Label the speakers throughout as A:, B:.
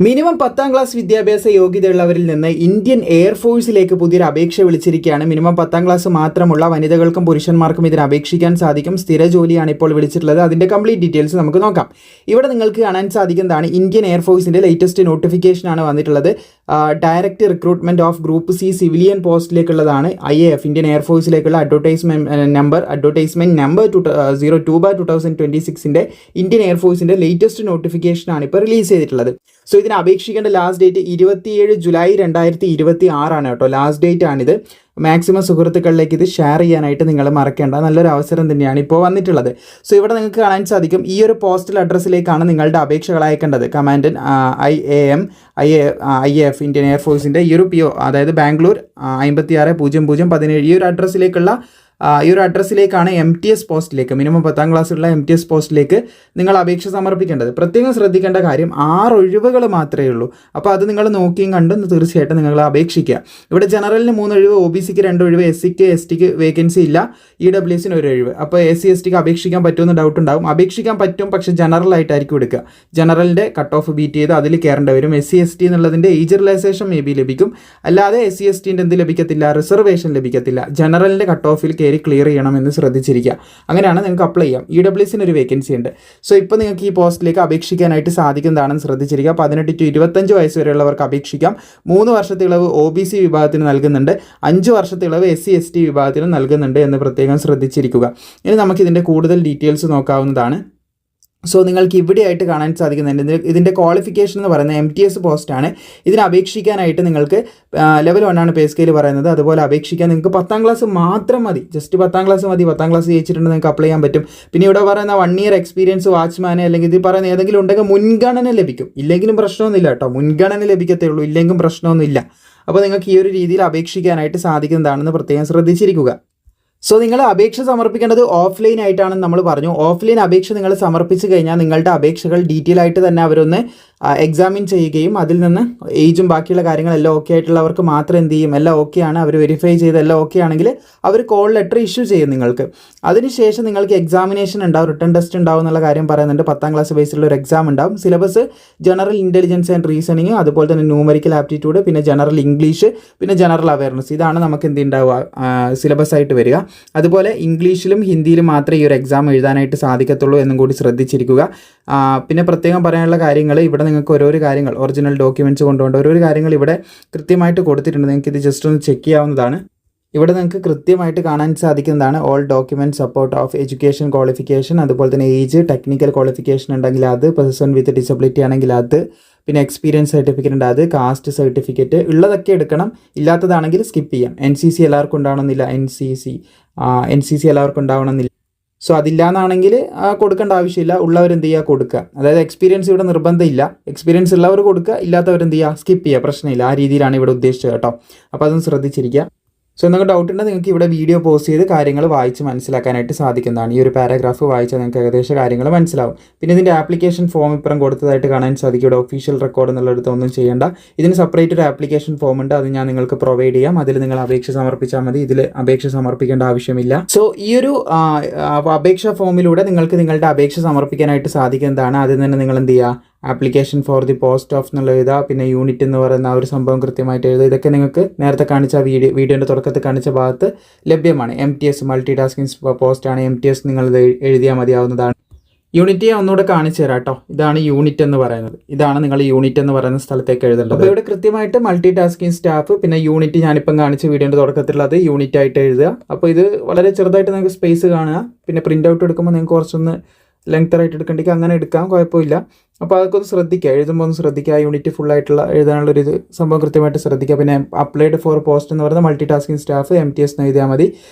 A: Minimum 10ാം class വിദ്യാഭ്യാസ യോഗ്യതയുള്ളവരിൽ നിന്ന് Indian എയർഫോഴ്സിലേക്ക് പുതിയൊരു അപേക്ഷ വിളിച്ചിരിക്കുകയാണ്. മിനിമം 10ാം ക്ലാസ് മാത്രമുള്ള വനിതകൾക്കും പുരുഷന്മാർക്കും ഇതിന് അപേക്ഷിക്കാൻ സാധിക്കും. സ്ഥിര ജോലിയാണ് ഇപ്പോൾ വിളിച്ചിട്ടുള്ളത്. അതിൻ്റെ കംപ്ലീറ്റ് ഡീറ്റെയിൽസ് നമുക്ക് നോക്കാം. ഇവിടെ നിങ്ങൾക്ക് കാണാൻ സാധിക്കുന്നതാണ് ഇന്ത്യൻ എയർഫോഴ്സിൻ്റെ ലേറ്റസ്റ്റ് നോട്ടിഫിക്കേഷനാണ് വന്നിട്ടുള്ളത്. Direct recruitment of group C civilian പോസ്റ്റിലേക്കുള്ളതാണ്. IAF ഇന്ത്യൻ എയർഫോഴ്സിലേക്കുള്ള അഡ്വർടൈസ്മെൻറ്റ് നമ്പർ 02/2026 ഇന്ത്യൻ എയർഫോഴ്സിൻ്റെ ലേറ്റസ്റ്റ് നോട്ടിഫിക്കേഷനാണ് ഇപ്പോൾ റിലീസ് ചെയ്തിട്ടുള്ളത്. സോ ഇതിന് അപേക്ഷിക്കേണ്ട ലാസ്റ്റ് ഡേറ്റ് 27 ജൂലൈ 2026 കേട്ടോ. ലാസ്റ്റ് ഡേറ്റ് ആണിത്. മാക്സിമം സുഹൃത്തുക്കളിലേക്ക് ഇത് ഷെയർ ചെയ്യാനായിട്ട് നിങ്ങൾ മറക്കേണ്ട. നല്ലൊരു അവസരം തന്നെയാണ് ഇപ്പോൾ വന്നിട്ടുള്ളത്. സോ ഇവിടെ നിങ്ങൾക്ക് കാണാൻ സാധിക്കും ഈ ഒരു പോസ്റ്റൽ അഡ്രസ്സിലേക്കാണ് നിങ്ങളുടെ അപേക്ഷകൾ അയക്കേണ്ടത്. കമാൻഡൻറ്റ് IAF ഇന്ത്യൻ എയർഫോഴ്സിൻ്റെ ഈ ഒരു PO, അതായത് ബാംഗ്ലൂർ 560017 ഈ ഒരു അഡ്രസ്സിലേക്കുള്ള അഡ്രസ്സിലേക്കാണ് MTS പോസ്റ്റിലേക്ക്, മിനിമം 10ാം ക്ലാസ്സിലുള്ള MTS പോസ്റ്റിലേക്ക് നിങ്ങൾ അപേക്ഷ സമർപ്പിക്കേണ്ടത്. പ്രത്യേകം ശ്രദ്ധിക്കേണ്ട കാര്യം 6 ഒഴിവുകൾ മാത്രമേ ഉള്ളൂ. അപ്പോൾ അത് നിങ്ങൾ നോക്കിയും കണ്ടും തീർച്ചയായിട്ടും നിങ്ങൾ അപേക്ഷിക്കുക. ഇവിടെ ജനറലിന് 3 ഒഴിവ്, OBCക്ക് 2 ഒഴിവ്, SCക്ക് STക്ക് വേക്കൻസി ഇല്ല, EWSന് 1 ഒഴിവ്. അപ്പോൾ SC STക്ക് അപേക്ഷിക്കാൻ പറ്റുമെന്ന് ഡൗട്ട് ഉണ്ടാവും. അപേക്ഷിക്കാൻ പറ്റും, പക്ഷേ ജനറൽ ആയിട്ടായിരിക്കും എടുക്കുക. ജനറലിൻ്റെ കട്ട് ഓഫ് ബീറ്റ് ചെയ്ത് അതിൽ കയറേണ്ടി വരും. SC ST എന്നുള്ളതിൻ്റെ ഏജ് റിലാക്സേഷൻ മേ ബി ലഭിക്കും, അല്ലാതെ SC STൻ്റെ എന്ത് ലഭിക്കത്തില്ല, റിസർവേഷൻ ലഭിക്കത്തില്ല. ജനറലിൻ്റെ കട്ട് ഓഫിൽ ക്ലിയർ ചെയ്യണമെന്ന് ശ്രദ്ധിച്ചിരിക്കുക. അങ്ങനെയാണ് നിങ്ങൾക്ക് അപ്ലൈ ചെയ്യാം. EWSന് ഒരു വേക്കൻസി ഉണ്ട്. സോ ഇപ്പോൾ നിങ്ങൾക്ക് ഈ പോസ്റ്റിലേക്ക് അപേക്ഷിക്കാനായിട്ട് സാധിക്കുന്നതാണെന്ന് ശ്രദ്ധിച്ചിരിക്കുക. 18 to 25 വയസ്സ് വരെയുള്ളവർക്ക് അപേക്ഷിക്കാം. 3 വർഷത്തെ ഇളവ് OBC വിഭാഗത്തിന് നൽകുന്നുണ്ട്. 5 വർഷത്തെ ഇളവ് SC ST വിഭാഗത്തിന് നൽകുന്നുണ്ട് എന്ന് പ്രത്യേകം ശ്രദ്ധിച്ചിരിക്കുക. ഇനി നമുക്കിതിൻ്റെ കൂടുതൽ ഡീറ്റെയിൽസ് നോക്കാവുന്നതാണ്. സോ നിങ്ങൾക്ക് ഇവിടെയായിട്ട് കാണാൻ സാധിക്കുന്നുണ്ട് ഇതിൻ്റെ ക്വാളിഫിക്കേഷൻ എന്ന് പറയുന്നത് MTS പോസ്റ്റാണ്. ഇതിന് അപേക്ഷിക്കാനായിട്ട് നിങ്ങൾക്ക് ലെവൽ 1 ആണ് പേ സ്കെയിൽ പറയുന്നത്. അതുപോലെ അപേക്ഷിക്കാൻ നിങ്ങൾക്ക് 10ാം ക്ലാസ് മാത്രം മതി. ജസ്റ്റ് 10ാം ക്ലാസ് മതി. 10ാം ക്ലാസ് ജയിച്ചിട്ടുണ്ട് നിങ്ങൾക്ക് അപ്ലൈ ചെയ്യാൻ പറ്റും. പിന്നെ ഇവിടെ പറയുന്ന 1 ഇയർ എക്സ്പീരിയൻസ് വാച്ച്മാൻ അല്ലെങ്കിൽ ഇത് പറയുന്ന ഏതെങ്കിലും ഉണ്ടെങ്കിൽ മുൻഗണന ലഭിക്കും. ഇല്ലെങ്കിലും പ്രശ്നമൊന്നുമില്ല കേട്ടോ. മുൻഗണന ലഭിക്കത്തേ ഉള്ളൂ, ഇല്ലെങ്കിലും പ്രശ്നമൊന്നുമില്ല. അപ്പോൾ നിങ്ങൾക്ക് ഈ ഒരു രീതിയിൽ അപേക്ഷിക്കാനായിട്ട് സാധിക്കുന്നതാണെന്ന് പ്രത്യേകം ശ്രദ്ധിച്ചിരിക്കുക. സോ നിങ്ങൾ അപേക്ഷ സമർപ്പിക്കേണ്ടത് ഓഫ്ലൈൻ ആയിട്ടാണെന്ന് നമ്മൾ പറഞ്ഞു. ഓഫ്ലൈൻ അപേക്ഷ നിങ്ങൾ സമർപ്പിച്ച് കഴിഞ്ഞാൽ നിങ്ങളുടെ അപേക്ഷകൾ ഡീറ്റെയിൽ ആയിട്ട് തന്നെ അവരൊന്ന് എക്സാമിൻ ചെയ്യുകയും അതിൽ നിന്ന് ഏജും ബാക്കിയുള്ള കാര്യങ്ങളെല്ലാം ഓക്കെ ആയിട്ടുള്ളവർക്ക് മാത്രം എന്ത് ചെയ്യും, എല്ലാം ഓക്കെയാണ്, അവർ വെരിഫൈ ചെയ്ത് എല്ലാം ഓക്കെ ആണെങ്കിൽ അവർ കോൾ ലെറ്റർ ഇഷ്യൂ ചെയ്യും നിങ്ങൾക്ക്. അതിനുശേഷം നിങ്ങൾക്ക് എക്സാമിനേഷൻ ഉണ്ടാവും, റിട്ടേൺ ടെസ്റ്റ് ഉണ്ടാവും എന്നുള്ള കാര്യം പറയുന്നുണ്ട്. 10ാം ക്ലാസ് ബേസിലുള്ള ഒരു എക്സാം ഉണ്ടാവും. Syllabus general intelligence and reasoning, അതുപോലെ തന്നെ ന്യൂമറിക്കൽ ആപ്റ്റിറ്റ്യൂഡ്, പിന്നെ ജനറൽ ഇംഗ്ലീഷ്, പിന്നെ ജനറൽ അവയർനെസ്. ഇതാണ് നമുക്ക് എന്ത് ഉണ്ടാവുക, സിലബസ് ആയിട്ട് വരിക. അതുപോലെ ഇംഗ്ലീഷിലും ഹിന്ദിയിലും മാത്രമേ ഈ ഒരു എക്സാം എഴുതാനായിട്ട് സാധിക്കത്തുള്ളൂ എന്നും കൂടി ശ്രദ്ധിച്ചിരിക്കുക. പിന്നെ പ്രത്യേകം പറയാനുള്ള കാര്യങ്ങൾ, ഇവിടെ നിങ്ങൾക്ക് ഓരോരോ കാര്യങ്ങൾ, ഒറിജിനൽ ഡോക്യുമെൻറ്റ്സ് കൊണ്ടുകൊണ്ട് ഓരോരോ കാര്യങ്ങൾ ഇവിടെ കൃത്യമായിട്ട് കൊടുത്തിട്ടുണ്ട്. നിങ്ങൾക്ക് ഇത് ജസ്റ്റ് ഒന്ന് ചെക്ക് ചെയ്യാവുന്നതാണ്. ഇവിടെ നിങ്ങൾക്ക് കൃത്യമായിട്ട് കാണാൻ സാധിക്കുന്നതാണ് all document support of education qualification, അതുപോലെ തന്നെ ഏജ്, ടെക്നിക്കൽ ക്വാളിഫിക്കേഷൻ ഉണ്ടെങ്കിൽ അത്, പേഴ്സൺ വിത്ത് ഡിസബിലിറ്റി ആണെങ്കിൽ അത്, പിന്നെ എക്സ്പീരിയൻസ് സർട്ടിഫിക്കറ്റ് ഉണ്ട് അത്, കാസ്റ്റ് സർട്ടിഫിക്കറ്റ് ഉള്ളതൊക്കെ എടുക്കണം. ഇല്ലാത്തതാണെങ്കിൽ സ്കിപ്പ് ചെയ്യാം. NCC എല്ലാവർക്കും ഉണ്ടാവണമെന്നില്ല. NCC എല്ലാവർക്കും ഉണ്ടാവണമെന്നില്ല. സോ അതില്ലാന്നാണെങ്കിൽ കൊടുക്കേണ്ട ആവശ്യമില്ല. ഉള്ളവരെന്ത് ചെയ്യുക, കൊടുക്കുക. അതായത് എക്സ്പീരിയൻസ് ഇവിടെ നിർബന്ധമില്ല. എക്സ്പീരിയൻസ് ഉള്ളവർ കൊടുക്കുക, ഇല്ലാത്തവരെന്ത് ചെയ്യുക, സ്കിപ്പ് ചെയ്യുക. പ്രശ്നമില്ല. ആ രീതിയിലാണ് ഇവിടെ ഉദ്ദേശിച്ചത് കേട്ടോ. അപ്പോൾ അതൊന്ന് ശ്രദ്ധിച്ചിരിക്കുക. സോ നിങ്ങൾക്ക് ഡൗട്ട് ഉണ്ടെങ്കിൽ നിങ്ങൾക്ക് ഇവിടെ വീഡിയോ പോസ്റ്റ് ചെയ്ത് കാര്യങ്ങൾ വായിച്ച് മനസ്സിലാക്കാനായിട്ട് സാധിക്കുന്നതാണ്. ഈ ഒരു പാരഗ്രാഫ് വായിച്ചാൽ നിങ്ങൾക്ക് ഏകദേശം കാര്യങ്ങൾ മനസ്സിലാവും. പിന്നെ ഇതിൻ്റെ ആപ്ലിക്കേഷൻ ഫോം ഇപ്പുറം കൊടുത്തതായിട്ട് കാണാൻ സാധിക്കും. ഇവിടെ ഒഫീഷ്യൽ റെക്കോർഡ് എന്നുള്ളടത്ത് ഒന്നും ചെയ്യേണ്ട. ഇതിന് സെപ്പറേറ്റ് ഒരു ആപ്ലിക്കേഷൻ ഫോം ഉണ്ട്, അത് ഞാൻ നിങ്ങൾക്ക് പ്രൊവൈഡ് ചെയ്യാം. അതിൽ നിങ്ങൾ അപേക്ഷ സമർപ്പിച്ചാൽ മതി. ഇതിൽ അപേക്ഷ സമർപ്പിക്കേണ്ട ആവശ്യമില്ല. സോ ഈ ഒരു അപേക്ഷാ ഫോമിലൂടെ നിങ്ങൾക്ക് നിങ്ങളുടെ അപേക്ഷ സമർപ്പിക്കാനായിട്ട് സാധിക്കുന്നതാണ്. അതിൽ തന്നെ നിങ്ങൾ എന്ത് ചെയ്യുക, application for the post of എന്നുള്ള എഴുതുക. പിന്നെ യൂണിറ്റ് എന്ന് പറയുന്ന ഒരു സംഭവം കൃത്യമായിട്ട് എഴുതുക. ഇതൊക്കെ നിങ്ങൾക്ക് നേരത്തെ കാണിച്ച വീഡിയോൻ്റെ തുടക്കത്തിൽ കാണിച്ച ഭാഗത്ത് ലഭ്യമാണ്. MTS മൾട്ടി ടാസ്കിംഗ് പോസ്റ്റാണ്. MTS നിങ്ങൾ എഴുതിയാൽ മതിയാവുന്നതാണ്. യൂണിറ്റ് ഒന്നുകൂടെ കാണിച്ചു തരാം കേട്ടോ. ഇതാണ് യൂണിറ്റ് എന്ന് പറയുന്നത്. ഇതാണ് നിങ്ങൾ യൂണിറ്റ് എന്ന് പറയുന്ന സ്ഥലത്തേക്ക് എഴുതേണ്ടത്. അപ്പോൾ ഇവിടെ കൃത്യമായിട്ട് മൾട്ടി ടാസ്കിംഗ് സ്റ്റാഫ്, പിന്നെ യൂണിറ്റ് ഞാനിപ്പം കാണിച്ച വീഡിയോൻ്റെ തുടക്കത്തിലുള്ളത് യൂണിറ്റ് ആയിട്ട് എഴുതുക. അപ്പോൾ ഇത് വളരെ ചെറുതായിട്ട് നിങ്ങൾക്ക് സ്പേസ് കാണുക. പിന്നെ പ്രിൻ്റ് ഔട്ട് എടുക്കുമ്പോൾ നിങ്ങൾക്ക് കുറച്ചൊന്ന് ലെങ്തറായിട്ട് എടുക്കണ്ടെങ്കിൽ അങ്ങനെ എടുക്കാം, കുഴപ്പമില്ല. അപ്പോൾ അതൊക്കെ ഒന്ന് ശ്രദ്ധിക്കുക. എഴുതുമ്പോൾ ഒന്ന് ശ്രദ്ധിക്കുക. യൂണിറ്റ് ഫുള്ളായിട്ടുള്ള എഴുതാനുള്ളൊരു സംഭവം കൃത്യമായിട്ട് ശ്രദ്ധിക്കുക. പിന്നെ അപ്ലൈഡ് ഫോർ പോസ്റ്റ് എന്ന് പറയുന്നത് മൾട്ടി ടാസ്കിംഗ് സ്റ്റാഫ് MTS എന്ന് എഴുതിയാൽ മതി.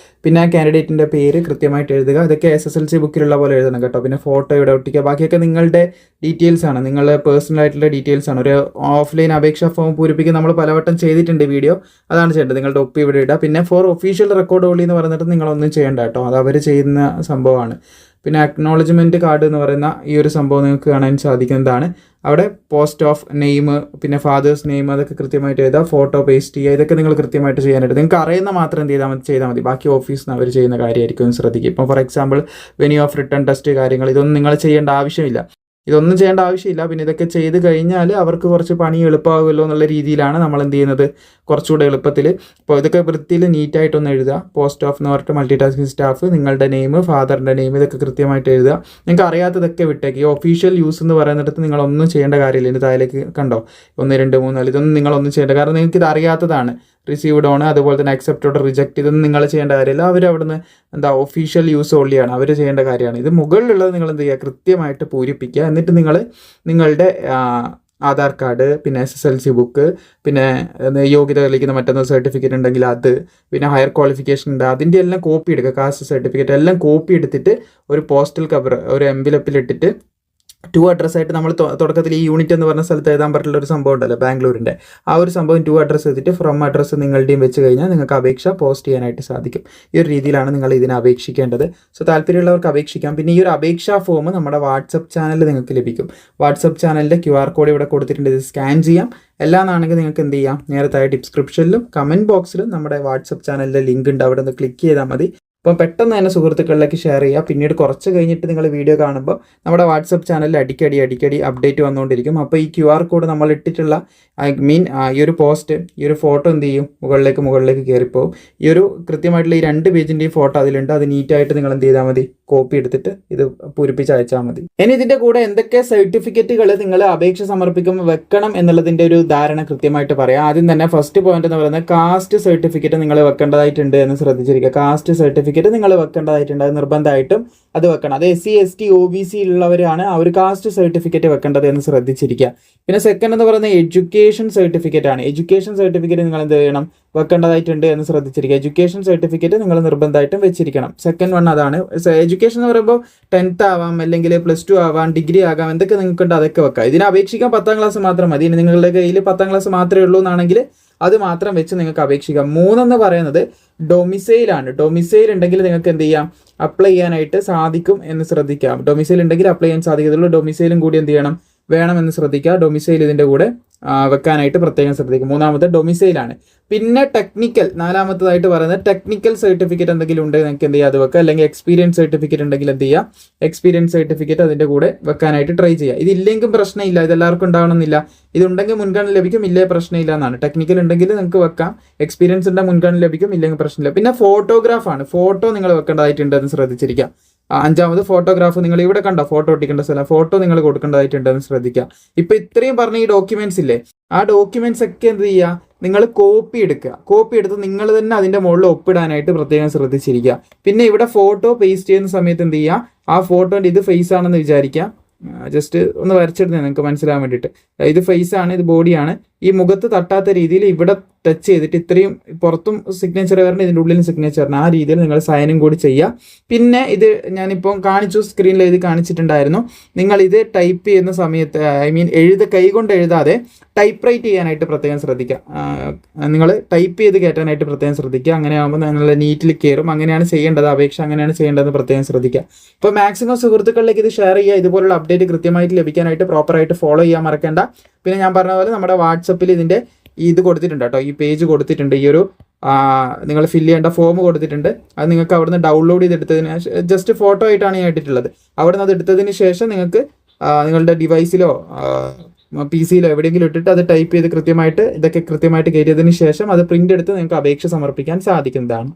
A: പിന്നെ കാൻഡിഡേറ്റിൻ്റെ പേര് കൃത്യമായിട്ട് എഴുതുക. ഇതൊക്കെ SSLC ബുക്കിലുള്ള പോലെ എഴുതണം കേട്ടോ. പിന്നെ ഫോട്ടോ ഇവിടെ ഒട്ടിക്കുക. ബാക്കിയൊക്കെ നിങ്ങളുടെ ഡീറ്റെയിൽസ് ആണ്, നിങ്ങളുടെ പേഴ്സണൽ ആയിട്ടുള്ള ഡീറ്റെയിൽസ് ആണ്. ഒരു ഓഫ്ലൈൻ അപേക്ഷാ ഫോം പൂരിപ്പിക്കുക നമ്മൾ പലവട്ടം ചെയ്തിട്ടുണ്ട് വീഡിയോ, അതാണ് ചെയ്യേണ്ടത്. നിങ്ങളുടെ ഒപ്പ് ഇവിടെ ഇടുക. പിന്നെ ഫോർ ഒഫീഷ്യൽ റെക്കോർഡ് ഓൺലി എന്ന് പറഞ്ഞിട്ട് നിങ്ങളൊന്നും ചെയ്യേണ്ട കേട്ടോ, അത് അവർ ചെയ്യുന്ന സംഭവമാണ്. പിന്നെ അക്നോളജ്മെൻറ്റ് കാർഡ് എന്ന് പറയുന്ന ഈ ഒരു സംഭവം നിങ്ങൾക്ക് കാണാൻ സാധിക്കുന്നതാണ്. അവിടെ പോസ്റ്റ് ഓഫ് നെയിം, പിന്നെ ഫാദേഴ്സ് നെയിം, അതൊക്കെ കൃത്യമായിട്ട് എഴുതുക. ഫോട്ടോ പേസ്റ്റ് ചെയ്യുക. ഇതൊക്കെ നിങ്ങൾ കൃത്യമായിട്ട് ചെയ്യാനായിട്ട് നിങ്ങൾക്ക് അറിയുന്ന മാത്രം എന്ത് ചെയ്താൽ മതി. ബാക്കി ഓഫീസിൽ നിന്ന് അവർ ചെയ്യുന്ന കാര്യമായിരിക്കും ശ്രദ്ധിക്കുക. ഇപ്പോൾ for example venue of return test കാര്യങ്ങൾ, ഇതൊന്നും നിങ്ങൾ ചെയ്യേണ്ട ആവശ്യമില്ല. ഇതൊന്നും ചെയ്യേണ്ട ആവശ്യമില്ല. പിന്നെ ഇതൊക്കെ ചെയ്ത് കഴിഞ്ഞാൽ അവർക്ക് കുറച്ച് പണി എളുപ്പമാകുമല്ലോ എന്നുള്ള രീതിയിലാണ് നമ്മൾ എന്ത് ചെയ്യുന്നത്, കുറച്ചുകൂടെ എളുപ്പത്തിൽ. അപ്പോൾ ഇതൊക്കെ വൃത്തിയിൽ നീറ്റായിട്ടൊന്ന് എഴുതുക. പോസ്റ്റ് ഓഫ് എന്ന് പറഞ്ഞിട്ട് മൾട്ടി ടാസ്കിങ് സ്റ്റാഫ്, നിങ്ങളുടെ നെയിം, ഫാദറിൻ്റെ നെയിം, ഇതൊക്കെ കൃത്യമായിട്ട് എഴുതുക. നിങ്ങൾക്ക് അറിയാത്തതൊക്കെ വിട്ടേക്ക്. ഈ ഒഫീഷ്യൽ യൂസ് എന്ന് പറയുന്നിടത്ത് നിങ്ങളൊന്നും ചെയ്യേണ്ട കാര്യമില്ല. ഇതിൻ്റെ താഴേക്ക് കണ്ടോ 1 2 3 4, ഇതൊന്നും നിങ്ങളൊന്നും ചെയ്യേണ്ട, കാരണം നിങ്ങൾക്ക് ഇത് അറിയാത്തതാണ്. റിസീവ്ഡ് ഓൺ, അതുപോലെ തന്നെ അക്സെപ്റ്റഡ്, റിജക്റ്റ്, ഇതൊന്നും നിങ്ങൾ ചെയ്യേണ്ട കാര്യമില്ല. അവർ അവിടുന്ന് ഒഫീഷ്യൽ യൂസ് ഓൺലിയാണ്, അവർ ചെയ്യേണ്ട കാര്യമാണ്. ഇത് മുകളിലുള്ളത് നിങ്ങൾ എന്ത് ചെയ്യുക, കൃത്യമായിട്ട് പൂരിപ്പിക്കുക. എന്നിട്ട് നിങ്ങൾ നിങ്ങളുടെ ആധാർ കാർഡ്, പിന്നെ SSLC ബുക്ക്, പിന്നെ യോഗ്യത തെളിയിക്കുന്ന മറ്റൊന്ന് സർട്ടിഫിക്കറ്റ് ഉണ്ടെങ്കിൽ അത്, പിന്നെ ഹയർ ക്വാളിഫിക്കേഷൻ ഉണ്ട്, അതിൻ്റെ എല്ലാം കോപ്പി എടുക്കുക. കാസ്റ്റ് സർട്ടിഫിക്കറ്റ് എല്ലാം കോപ്പി എടുത്തിട്ട് ഒരു പോസ്റ്റൽ കവർ, ഒരു എംവലപ്പിൽ ഇട്ടിട്ട് 2 അഡ്രസ്സായിട്ട് നമ്മൾ തുടക്കത്തിൽ ഈ യൂണിറ്റ് എന്ന് പറഞ്ഞ സ്ഥലത്ത് എഴുതാൻ പറ്റുള്ള ഒരു സംഭവം ഉണ്ടല്ലോ ബാംഗ്ലൂരിൻ്റെ, ആ ഒരു സംഭവം 2 അഡ്രസ്സ് എഴുതിയിട്ട് ഫ്രം അഡ്രസ്സ് നിങ്ങളുടെയും വെച്ച് കഴിഞ്ഞാൽ നിങ്ങൾക്ക് അപേക്ഷ പോസ്റ്റ് ചെയ്യാനായിട്ട് സാധിക്കും. ഈ ഒരു രീതിയിലാണ് നിങ്ങൾ ഇതിനെ അപേക്ഷിക്കേണ്ടത്. സോ താല്പര്യമുള്ളവർക്ക് അപേക്ഷിക്കാം. പിന്നെ ഈ ഒരു അപേക്ഷാ ഫോം നമ്മുടെ വാട്സപ്പ് ചാനലിൽ നിങ്ങൾക്ക് ലഭിക്കും. വാട്സപ്പ് ചാനലിൻ്റെ QR കോഡ് ഇവിടെ കൊടുത്തിട്ടുണ്ട്, ഇത് സ്കാൻ ചെയ്യാം. എല്ലാന്നാണെങ്കിൽ നിങ്ങൾക്ക് എന്ത് ചെയ്യാം, നേരത്തെ ഡിസ്ക്രിപ്ഷനിലും കമൻറ്റ് ബോക്സിലും നമ്മുടെ വാട്സപ്പ് ചാനലിൻ്റെ ലിങ്ക് ഉണ്ട്, അവിടെ ഒന്ന് ക്ലിക്ക് ചെയ്താൽ മതി. അപ്പോൾ പെട്ടെന്ന് തന്നെ സുഹൃത്തുക്കളിലേക്ക് ഷെയർ ചെയ്യുക. പിന്നീട് കുറച്ച് കഴിഞ്ഞിട്ട് നിങ്ങൾ വീഡിയോ കാണുമ്പോൾ നമ്മുടെ വാട്സപ്പ് ചാനലിൽ അടിക്കടി അപ്ഡേറ്റ് വന്നുകൊണ്ടിരിക്കും. അപ്പോൾ ഈ QR കോഡ് നമ്മൾ ഇട്ടിട്ടുള്ള ഈ ഒരു പോസ്റ്റ്, ഈ ഒരു ഫോട്ടോ എന്ത് ചെയ്യും, മുകളിലേക്ക് കയറിപ്പോവും. ഈ ഒരു കൃത്യമായിട്ടുള്ള ഈ 2 പേജിൻ്റെയും ഫോട്ടോ അതിലുണ്ട്. അത് നീറ്റായിട്ട് നിങ്ങൾ എന്ത് ചെയ്താൽ മതി, കോപ്പി എടുത്തിട്ട് ഇത് പൂരിപ്പിച്ച് അയച്ചാൽ മതി. ഇനി ഇതിൻ്റെ കൂടെ എന്തൊക്കെ സർട്ടിഫിക്കറ്റുകൾ നിങ്ങൾ അപേക്ഷ സമർപ്പിക്കുമ്പോൾ വെക്കണം എന്നുള്ളതിൻ്റെ ഒരു ധാരണ കൃത്യമായിട്ട് പറയാം. ആദ്യം തന്നെ ഫസ്റ്റ് പോയിന്റ് എന്ന് പറയുന്നത് കാസ്റ്റ് സർട്ടിഫിക്കറ്റ് നിങ്ങൾ വെക്കേണ്ടതായിട്ടുണ്ട് എന്ന് ശ്രദ്ധിച്ചിരിക്കുക. കാസ്റ്റ് സർട്ടിഫിക്കറ്റ് നിങ്ങൾ വെക്കേണ്ടതായിട്ടുണ്ട്, അത് നിർബന്ധമായിട്ടും അത് വെക്കണം. അത് SC ST OBC ഉള്ളവരാണ് ആ ഒരു കാസ്റ്റ് സർട്ടിഫിക്കറ്റ് വെക്കേണ്ടത് എന്ന് ശ്രദ്ധിച്ചിരിക്കുക. പിന്നെ സെക്കൻഡ് എന്ന് പറയുന്നത് എഡ്യൂക്കേഷൻ സർട്ടിഫിക്കറ്റ് ആണ്. എഡ്യൂക്കേഷൻ സർട്ടിഫിക്കറ്റ് നിങ്ങൾ എന്ത് ചെയ്യണം, വെക്കേണ്ടതായിട്ടുണ്ട് എന്ന് ശ്രദ്ധിച്ചിരിക്കുക. എഡ്യൂക്കേഷൻ സർട്ടിഫിക്കറ്റ് നിങ്ങൾ നിർബന്ധമായിട്ടും വെച്ചിരിക്കണം. സെക്കൻഡ് വൺ അതാണ്. എഡ്യൂക്കേഷൻ എന്ന് പറയുമ്പോൾ 10th ആവാം, അല്ലെങ്കിൽ +2 ആവാം, ഡിഗ്രി ആകാം, എന്തൊക്കെ നിങ്ങൾക്കുണ്ട് അതൊക്കെ വെക്കാം. ഇതിനെ അപേക്ഷിക്കാൻ 10ാം ക്ലാസ് മാത്രം മതി. ഇനി നിങ്ങളുടെ കയ്യിൽ 10ാം ക്ലാസ് മാത്രമേ ഉള്ളൂ എന്നാണെങ്കിൽ അത് മാത്രം വെച്ച് നിങ്ങൾക്ക് അപേക്ഷിക്കാം. 3 എന്ന് പറയുന്നത് ഡൊമിസൈലാണ്. ഡൊമിസൈൽ ഉണ്ടെങ്കിൽ നിങ്ങൾക്ക് എന്ത് ചെയ്യാം, അപ്ലൈ ചെയ്യാനായിട്ട് സാധിക്കും എന്ന് ശ്രദ്ധിക്കാം. ഡൊമിസൈൽ ഉണ്ടെങ്കിൽ അപ്ലൈ ചെയ്യാൻ സാധിക്കത്തുള്ളൂ. ഡൊമിസൈലും കൂടി എന്ത് ചെയ്യണം, വേണമെന്ന് ശ്രദ്ധിക്കുക. ഡൊമിസൈൽ ഇതിൻ്റെ കൂടെ വെക്കാനായിട്ട് പ്രത്യേകം ശ്രദ്ധിക്കും. 3ാമത്തെ ഡൊമിസൈലാണ്. പിന്നെ ടെക്നിക്കൽ, 4ാമത്തതായിട്ട് പറയുന്നത് ടെക്നിക്കൽ സർട്ടിഫിക്കറ്റ് എന്തെങ്കിലും ഉണ്ടെങ്കിൽ നിങ്ങൾക്ക് എന്ത് ചെയ്യുക, അത് വെക്കുക. അല്ലെങ്കിൽ എക്സ്പീരിയൻസ് സർട്ടിഫിക്കറ്റ് ഉണ്ടെങ്കിൽ എന്ത് ചെയ്യുക, എക്സ്പീരിയൻസ് സർട്ടിഫിക്കറ്റ് അതിൻ്റെ കൂടെ വെക്കാനായിട്ട് ട്രൈ ചെയ്യുക. ഇതില്ലെങ്കിൽ പ്രശ്നമില്ല, ഇതെല്ലാവർക്കും ഉണ്ടാവണമെന്നില്ല. ഇതുണ്ടെങ്കിൽ മുൻഗണന ലഭിക്കും, ഇല്ലേ പ്രശ്നമില്ല എന്നാണ്. ടെക്നിക്കൽ ഉണ്ടെങ്കിൽ നിങ്ങൾക്ക് വെക്കാം, എക്സ്പീരിയൻസ് ഉണ്ടെങ്കിൽ മുൻഗണന ലഭിക്കും, ഇല്ലെങ്കിൽ പ്രശ്നമില്ല. പിന്നെ ഫോട്ടോഗ്രാഫാണ്, ഫോട്ടോ നിങ്ങൾ വെക്കേണ്ടതായിട്ടുണ്ടെന്ന് ശ്രദ്ധിച്ചിരിക്കുക. 5ാമത് ഫോട്ടോഗ്രാഫ്, നിങ്ങൾ ഇവിടെ കണ്ടോ ഫോട്ടോ ഒട്ടിക്കേണ്ട സ്ഥലം, ഫോട്ടോ നിങ്ങൾ കൊടുക്കേണ്ടതായിട്ടുണ്ടെന്ന് ശ്രദ്ധിക്കുക. ഇപ്പം ഇത്രയും പറഞ്ഞ ഈ ഡോക്യുമെന്റ്സ് ഇല്ലേ, ആ ഡോക്യുമെന്റ്സ് ഒക്കെ എന്ത് ചെയ്യുക, നിങ്ങൾ കോപ്പി എടുക്കുക. കോപ്പി എടുത്ത് നിങ്ങൾ തന്നെ അതിൻ്റെ മുകളിൽ ഒപ്പിടാനായിട്ട് പ്രത്യേകം ശ്രദ്ധിച്ചിരിക്കുക. പിന്നെ ഇവിടെ ഫോട്ടോ പേസ്റ്റ് ചെയ്യുന്ന സമയത്ത് എന്ത് ചെയ്യുക, ആ ഫോട്ടോൻ്റെ ഇത് ഫേസ് ആണെന്ന് വിചാരിക്കുക. ജസ്റ്റ് ഒന്ന് വരച്ചിടുന്നത് നിങ്ങൾക്ക് മനസ്സിലാൻ വേണ്ടിയിട്ട്. ഇത് ഫേസ് ആണ്, ഇത് ബോഡിയാണ്. ഈ മുഖത്ത് തട്ടാത്ത രീതിയിൽ ഇവിടെ ടച്ച് ചെയ്തിട്ട് ഇത്രയും പുറത്തും സിഗ്നേച്ചർ വരണം, ഇതിൻ്റെ ഉള്ളിലും സിഗ്നേച്ചർ വരണം. ആ രീതിയിൽ നിങ്ങൾ സൈനും കൂടി ചെയ്യുക. പിന്നെ ഇത് ഞാനിപ്പം കാണിച്ചു, സ്ക്രീനിൽ എഴുതി കാണിച്ചിട്ടുണ്ടായിരുന്നു. നിങ്ങൾ ഇത് ടൈപ്പ് ചെയ്യുന്ന സമയത്ത് കൈകൊണ്ട് എഴുതാതെ ടൈപ്പ് റൈറ്റ് ചെയ്യാനായിട്ട് പ്രത്യേകം ശ്രദ്ധിക്കുക. നിങ്ങൾ ടൈപ്പ് ചെയ്ത് കയറ്റാനായിട്ട് പ്രത്യേകം ശ്രദ്ധിക്കുക. അങ്ങനെ ആകുമ്പോൾ നിങ്ങൾ നീറ്റിൽ കയറും. അങ്ങനെയാണ് ചെയ്യേണ്ടത്, അപേക്ഷ അങ്ങനെയാണ് ചെയ്യേണ്ടതെന്ന് പ്രത്യേകം ശ്രദ്ധിക്കുക. ഇപ്പോൾ മാക്സിമം സുഹൃത്തുക്കളിലേക്ക് ഇത് ഷെയർ ചെയ്യുക. ഇതുപോലുള്ള അപ്ഡേറ്റ് കൃത്യമായിട്ട് ലഭിക്കാനായിട്ട് പ്രോപ്പറായിട്ട് ഫോളോ ചെയ്യാൻ മറക്കേണ്ട. പിന്നെ ഞാൻ പറഞ്ഞ പോലെ നമ്മുടെ വാട്സപ്പിൽ ഇതിൻ്റെ ഇത് കൊടുത്തിട്ടുണ്ട് കേട്ടോ, ഈ പേജ് കൊടുത്തിട്ടുണ്ട്. ഈ ഒരു നിങ്ങൾ ഫില്ല് ചെയ്യേണ്ട ഫോം കൊടുത്തിട്ടുണ്ട്. അത് നിങ്ങൾക്ക് അവിടുന്ന് ഡൗൺലോഡ് ചെയ്തെടുത്തതിന് ജസ്റ്റ് ഫോട്ടോ ആയിട്ടാണ് ഞാൻ ഇട്ടിട്ടുള്ളത്. അവിടുന്ന് അത് എടുത്തതിന് ശേഷം നിങ്ങൾക്ക് നിങ്ങളുടെ ഡിവൈസിലോ PC-യിലോ എവിടെയെങ്കിലും ഇട്ടിട്ട് അത് ടൈപ്പ് ചെയ്ത് ഇതൊക്കെ കൃത്യമായിട്ട് കയറ്റിയതിന് ശേഷം അത് പ്രിൻ്റ് എടുത്ത് നിങ്ങൾക്ക് അപേക്ഷ സമർപ്പിക്കാൻ സാധിക്കുന്നതാണ്.